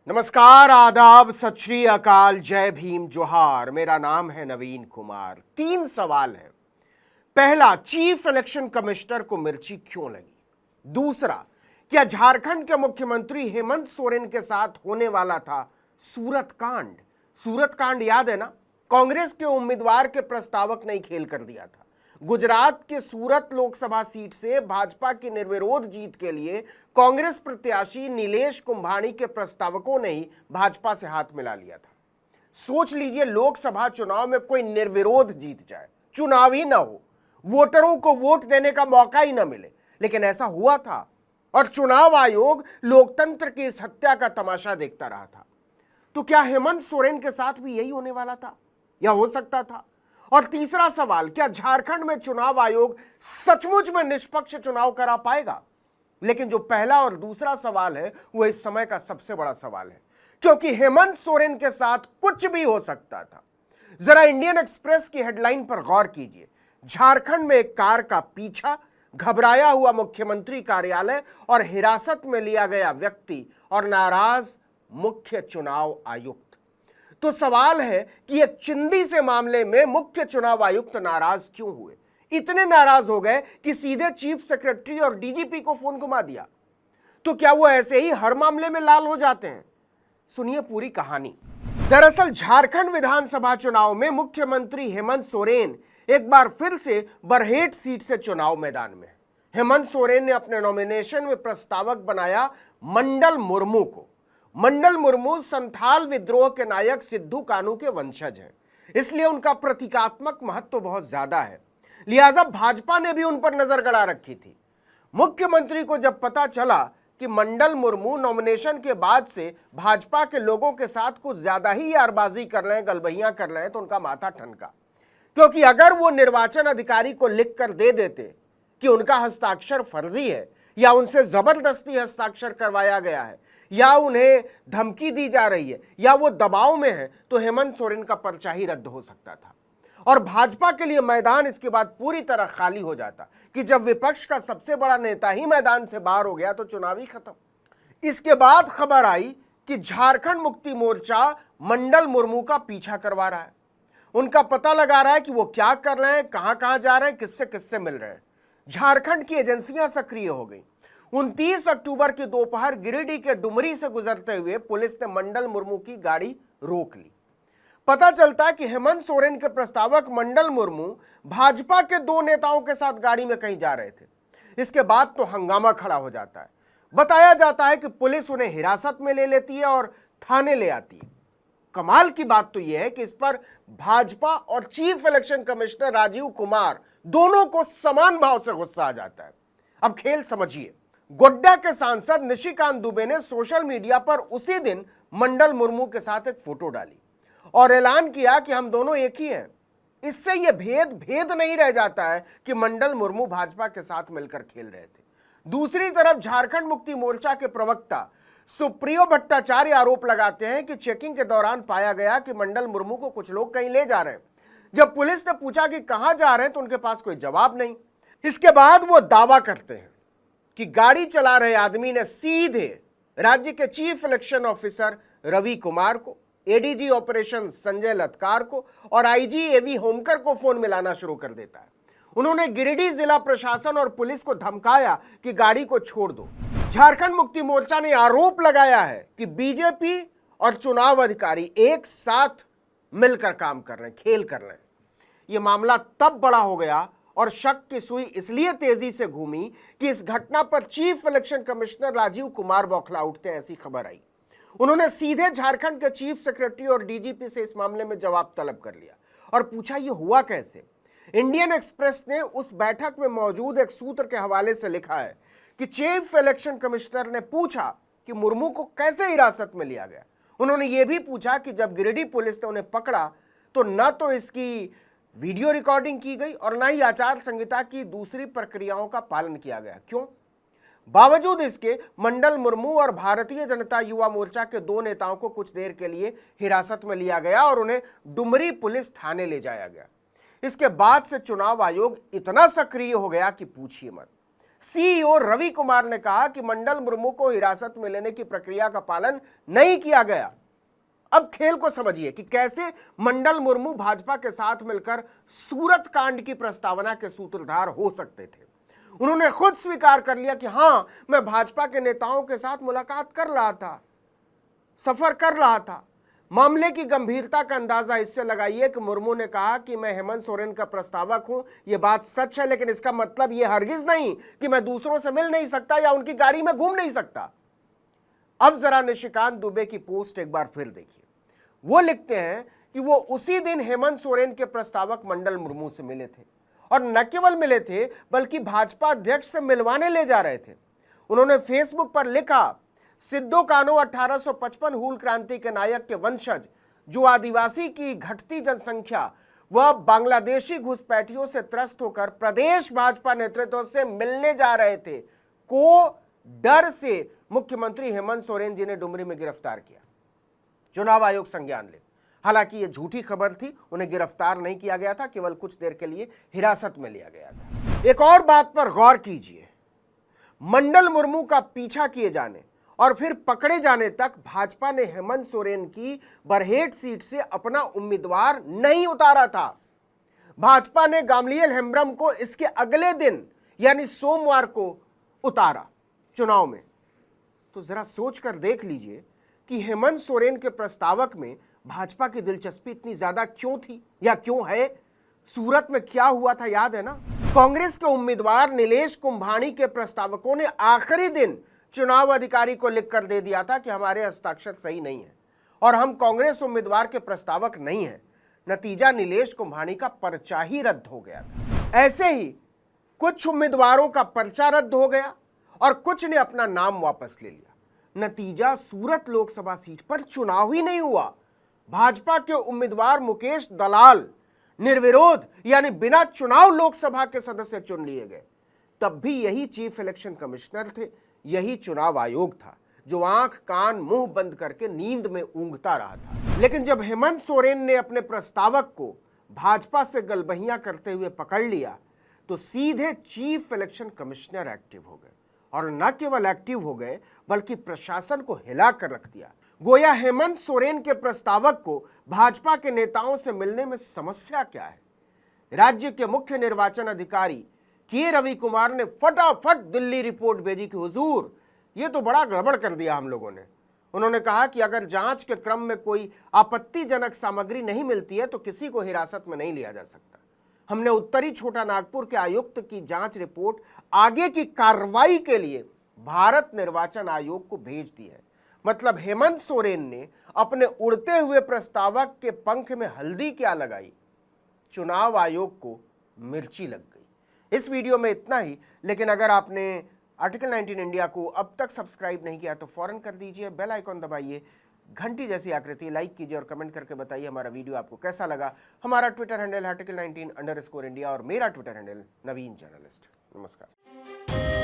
नमस्कार, आदाब, सत श्री अकाल, जय भीम, जोहार। मेरा नाम है नवीन कुमार। 3 सवाल हैं। पहला, चीफ इलेक्शन कमिश्नर को मिर्ची क्यों लगी? दूसरा, क्या झारखंड के मुख्यमंत्री हेमंत सोरेन के साथ होने वाला था सूरत कांड? सूरत कांड याद है ना? कांग्रेस के उम्मीदवार के प्रस्तावक ने ही खेल कर दिया था। गुजरात के सूरत लोकसभा सीट से भाजपा की निर्विरोध जीत के लिए कांग्रेस प्रत्याशी नीलेश कुंभानी के प्रस्तावकों ने ही भाजपा से हाथ मिला लिया था। सोच लीजिए, लोकसभा चुनाव में कोई निर्विरोध जीत जाए, चुनाव ही ना हो, वोटरों को वोट देने का मौका ही ना मिले, लेकिन ऐसा हुआ था और चुनाव आयोग लोकतंत्र की इस हत्या का तमाशा देखता रहा था। तो क्या हेमंत सोरेन के साथ भी यही होने वाला था या हो सकता था? और तीसरा सवाल, क्या झारखंड में चुनाव आयोग सचमुच में निष्पक्ष चुनाव करा पाएगा? लेकिन जो पहला और दूसरा सवाल है वो इस समय का सबसे बड़ा सवाल है, क्योंकि हेमंत सोरेन के साथ कुछ भी हो सकता था। जरा इंडियन एक्सप्रेस की हेडलाइन पर गौर कीजिए। झारखंड में एक कार का पीछा, घबराया हुआ मुख्यमंत्री कार्यालय और हिरासत में लिया गया व्यक्ति और नाराज मुख्य चुनाव आयुक्त। तो सवाल है कि एक चिंदी से मामले में मुख्य चुनाव आयुक्त नाराज क्यों हुए? इतने नाराज हो गए कि सीधे चीफ सेक्रेटरी और डीजीपी को फोन घुमा दिया। तो क्या वो ऐसे ही हर मामले में लाल हो जाते हैं? सुनिए पूरी कहानी। दरअसल झारखंड विधानसभा चुनाव में मुख्यमंत्री हेमंत सोरेन एक बार फिर से बरहेट सीट से चुनाव मैदान में। हेमंत सोरेन ने अपने नॉमिनेशन में प्रस्तावक बनाया मंडल मुर्मू को। मंडल मुर्मू संथाल विद्रोह के नायक सिद्धू कान्हू के वंशज हैं, इसलिए उनका प्रतीकात्मक महत्व तो बहुत ज्यादा है। लिहाजा भाजपा ने भी उन पर नजर गड़ा रखी थी। मुख्यमंत्री को जब पता चला कि मंडल मुर्मू नॉमिनेशन के बाद से भाजपा के लोगों के साथ कुछ ज्यादा ही यारबाजी कर रहे हैं, गलबहियां कर रहे हैं, तो उनका माथा ठनका। क्योंकि अगर वो निर्वाचन अधिकारी को लिख कर दे देते कि उनका हस्ताक्षर फर्जी है या उनसे जबरदस्ती हस्ताक्षर करवाया गया है या उन्हें धमकी दी जा रही है या वो दबाव में है, तो हेमंत सोरेन का पर्चा ही रद्द हो सकता था और भाजपा के लिए मैदान इसके बाद पूरी तरह खाली हो जाता कि जब विपक्ष का सबसे बड़ा नेता ही मैदान से बाहर हो गया तो चुनाव ही खत्म। इसके बाद खबर आई कि झारखंड मुक्ति मोर्चा मंडल मुर्मू का पीछा करवा रहा है, उनका पता लगा रहा है कि वो क्या कर रहे हैं, कहां जा रहे हैं, किससे किससे मिल रहे हैं। झारखंड की एजेंसियां सक्रिय हो गई। 29 अक्टूबर की दोपहर गिरिडीह के डुमरी से गुजरते हुए पुलिस ने मंडल मुर्मू की गाड़ी रोक ली। पता चलता है कि हेमंत सोरेन के प्रस्तावक मंडल मुर्मू भाजपा के 2 नेताओं के साथ गाड़ी में कहीं जा रहे थे। इसके बाद तो हंगामा खड़ा हो जाता है। बताया जाता है कि पुलिस उन्हें हिरासत में ले लेती है और थाने ले आती है। कमाल की बात तो यह है कि इस पर भाजपा और chief election commissioner Rajiv Kumar दोनों को समान भाव से गुस्सा आ जाता है। अब खेल समझिए। गोड्डा के सांसद निशिकांत दुबे ने सोशल मीडिया पर उसी दिन मंडल मुर्मू के साथ एक फोटो डाली और ऐलान किया कि हम दोनों एक ही हैं। इससे यह भेद नहीं रह जाता है कि मंडल मुर्मू भाजपा के साथ मिलकर खेल रहे थे। दूसरी तरफ झारखंड मुक्ति मोर्चा के प्रवक्ता सुप्रियो भट्टाचार्य आरोप लगाते हैं कि चेकिंग के दौरान पाया गया कि मंडल मुर्मू को कुछ लोग कहीं ले जा रहे हैं। जब पुलिस ने पूछा कि कहां जा रहे हैं तो उनके पास कोई जवाब नहीं। इसके बाद वो दावा करते हैं कि गाड़ी चला रहे आदमी ने सीधे राज्य के chief election officer Ravi Kumar को, एडीजी ऑपरेशन संजय लतकार को और आईजी एवी होमकर को फोन मिलाना शुरू कर देता है। उन्होंने गिरिडीह जिला प्रशासन और पुलिस को धमकाया कि गाड़ी को छोड़ दो। झारखंड मुक्ति मोर्चा ने आरोप लगाया है कि बीजेपी और चुनाव अधिकारी एक साथ मिलकर काम कर रहे हैं, खेल कर रहे हैं। यह मामला तब बड़ा हो गया और शक की सुई इसलिए तेजी से घूमी कि इस घटना पर chief election commissioner Rajiv Kumar बौखला उठते हैं, ऐसी खबर आई। उन्होंने सीधे झारखंड के चीफ सेक्रेटरी और डीजीपी से इस मामले में जवाब तलब कर लिया और पूछा यह हुआ कैसे। इंडियन एक्सप्रेस ने उस बैठक में मौजूद एक सूत्र के हवाले से लिखा है कि चीफ इलेक्शन कमिश्नर ने पूछा कि मुर्मू को कैसे हिरासत में लिया गया। उन्होंने यह भी पूछा कि जब गिरिडीह पुलिस ने उन्हें पकड़ा तो न तो इसकी वीडियो रिकॉर्डिंग की गई और न ही आचार संहिता की दूसरी प्रक्रियाओं का पालन किया गया। क्यों? बावजूद इसके मंडल मुर्मू और भारतीय जनता युवा मोर्चा के 2 नेताओं को कुछ देर के लिए हिरासत में लिया गया और उन्हें डुमरी पुलिस थाने ले जाया गया। इसके बाद से चुनाव आयोग इतना सक्रिय हो गया कि पूछिए मत। सीईओ रवि कुमार ने कहा कि मंडल मुर्मू को हिरासत में लेने की प्रक्रिया का पालन नहीं किया गया। अब खेल को समझिए कि कैसे मंडल मुर्मू भाजपा के साथ मिलकर सूरत कांड की प्रस्तावना के सूत्रधार हो सकते थे। उन्होंने खुद स्वीकार कर लिया कि हां, मैं भाजपा के नेताओं के साथ मुलाकात कर रहा था, सफर कर रहा था। मामले की गंभीरता का अंदाजा इससे लगाइए कि मुर्मू ने कहा कि मैं हेमंत सोरेन का प्रस्तावक हूं। यह बात सच है, लेकिन इसका मतलब यह हरगिज नहीं कि मैं दूसरों से मिल नहीं सकता या उनकी गाड़ी में घूम नहीं सकता। अब जरा निशिकांत दुबे की पोस्ट एक बार फिर देखिए। वो लिखते हैं कि वो उसी दिन हेमंत सोरेन के प्रस्तावक मंडल मुर्मू से मिले थे, और न केवल मिले थे बल्कि भाजपा अध्यक्ष से मिलवाने ले जा रहे थे। उन्होंने फेसबुक पर लिखा, सिद्धो कान्हू 1855 हूल क्रांति के नायक के वंशज, जो आदिवासी की घटती जनसंख्या व बांग्लादेशी घुसपैठियों से त्रस्त होकर प्रदेश भाजपा नेतृत्व से मिलने जा रहे थे, को डर से मुख्यमंत्री हेमंत सोरेन जी ने डुमरी में गिरफ्तार किया। चुनाव आयोग संज्ञान ले। हालांकि यह झूठी खबर थी, उन्हें गिरफ्तार नहीं किया गया था, केवल कुछ देर के लिए हिरासत में लिया गया था। एक और बात पर गौर कीजिए, मंडल मुर्मू का पीछा किए जाने और फिर पकड़े जाने तक भाजपा ने हेमंत सोरेन की बरहेट सीट से अपना उम्मीदवार नहीं उतारा था। भाजपा ने गामलियल हेम्ब्रम को इसके अगले दिन यानी सोमवार को उतारा चुनाव में। तो जरा सोचकर देख लीजिए कि हेमंत सोरेन के प्रस्तावक में भाजपा की दिलचस्पी इतनी ज्यादा क्यों थी या क्यों है। सूरत में क्या हुआ था याद है ना। कांग्रेस के उम्मीदवार नीलेश कुंभानी के प्रस्तावकों ने आखिरी दिन चुनाव अधिकारी को लिखकर दे दिया था कि हमारे हस्ताक्षर सही नहीं है और हम कांग्रेस उम्मीदवार के प्रस्तावक नहीं हैं। नतीजा नीलेश कुंभानी का पर्चा ही रद्द हो गया था। ऐसे ही कुछ उम्मीदवारों का पर्चा रद्द हो गया और कुछ ने अपना नाम वापस ले लिया। नतीजा सूरत लोकसभा सीट पर चुनाव ही नहीं हुआ। भाजपा के उम्मीदवार मुकेश दलाल निर्विरोध यानी बिना चुनाव लोकसभा के सदस्य चुन लिए गए। तब भी यही चीफ इलेक्शन कमिश्नर थे, यही चुनाव आयोग था जो आंख कान मुंह बंद करके नींद में ऊंघता रहा था। लेकिन जब हेमंत सोरेन ने अपने प्रस्तावक को भाजपा से गलबहियां करते हुए पकड़ लिया तो सीधे चीफ इलेक्शन कमिश्नर एक्टिव हो गए, और न केवल एक्टिव हो गए बल्कि प्रशासन को हिला कर रख दिया। गोया हेमंत सोरेन के प्रस्तावक को भाजपा के नेताओं से मिलने में समस्या क्या है। राज्य के मुख्य निर्वाचन अधिकारी के रवि कुमार ने फटाफट दिल्ली रिपोर्ट भेजी कि हुजूर, ये तो बड़ा गड़बड़ कर दिया हम लोगों ने। उन्होंने कहा कि अगर जांच के क्रम में कोई आपत्तिजनक सामग्री नहीं मिलती है तो किसी को हिरासत में नहीं लिया जा सकता। हमने उत्तरी छोटा नागपुर के आयुक्त की जांच रिपोर्ट आगे की कार्रवाई के लिए भारत निर्वाचन आयोग को भेज दी है। मतलब हेमंत सोरेन ने अपने उड़ते हुए प्रस्तावक के पंख में हल्दी क्या लगाई, चुनाव आयोग को मिर्ची लग गई। इस वीडियो में इतना ही, लेकिन अगर आपने आर्टिकल 19 इंडिया को अब तक सब्सक्राइब नहीं किया तो फौरन कर दीजिए, बेल आइकॉन दबाइए, घंटी जैसी आकृति लाइक कीजिए और कमेंट करके बताइए हमारा वीडियो आपको कैसा लगा। हमारा ट्विटर हैंडल आर्टिकल 19_इंडिया और मेरा ट्विटर हैंडल नवीन जर्नलिस्ट। नमस्कार।